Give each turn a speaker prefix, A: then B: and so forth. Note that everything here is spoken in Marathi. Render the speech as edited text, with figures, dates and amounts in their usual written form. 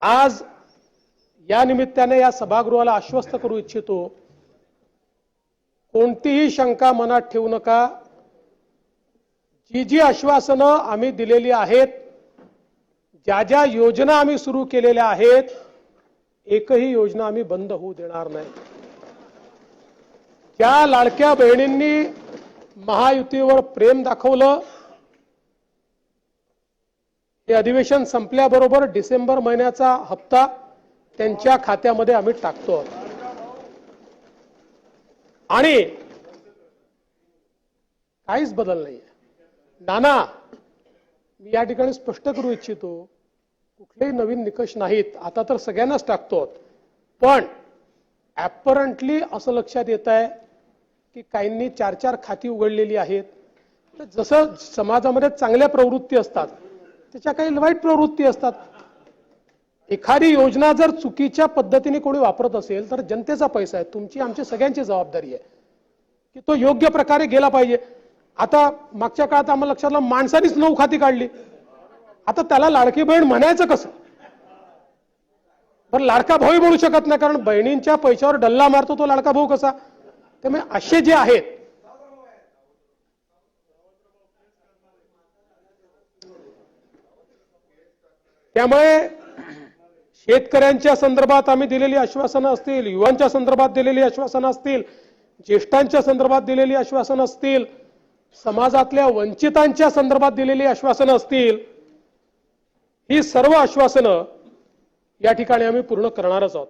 A: आज या निमित्ताने या सभागृहाला आश्वस्त करू इच्छितो, कोणतीही शंका मनात ठेवू नका। जी जी आश्वासनं आम्ही दिलेली आहेत, ज्या ज्या योजना आम्ही सुरू केलेल्या आहेत, एकही योजना आम्ही बंद होऊ देणार नाही। ज्या लाडक्या बहिणींनी महायुतीवर प्रेम दाखवलं, हे अधिवेशन संपल्याबरोबर डिसेंबर महिन्याचा हप्ता त्यांच्या खात्यामध्ये आम्ही टाकतो। आणि काहीच बदल नाहीये। नाना, मी या ठिकाणी स्पष्ट करू इच्छितो, कुठलेही नवीन निकष नाहीत। आता तर सगळ्यांनाच टाकतो, पण ॲपरंटली असं लक्षात येत आहे की काहींनी 4-4 खाती उघडलेली आहेत। जसं समाजामध्ये चांगल्या प्रवृत्ती असतात, त्याच्या काही वाईट प्रवृत्ती असतात। एखादी योजना जर चुकीच्या पद्धतीने कोणी वापरत असेल तर जनतेचा पैसा आहे, तुमची आमची सगळ्यांची जबाबदारी आहे की तो योग्य प्रकारे गेला पाहिजे। आता मागच्या काळात आम्हाला लक्षात आलं, माणसानीच 9 खाती काढली। आता त्याला लाडकी बहीण म्हणायचं कसं? पण लाडका भाऊ म्हणू शकत नाही, कारण बहिणींच्या पैशावर डल्ला मारतो तो लाडका भाऊ कसा? त्यामुळे असे जे आहेत, त्यामुळे शेतकऱ्यांच्या संदर्भात आम्ही दिलेली आश्वासनं असतील, युवांच्या संदर्भात दिलेली आश्वासनं असतील, ज्येष्ठांच्या संदर्भात दिलेली आश्वासनं असतील, समाजातल्या वंचितांच्या संदर्भात दिलेली आश्वासनं असतील, ही सर्व आश्वासनं या ठिकाणी आम्ही पूर्ण करणारच आहोत।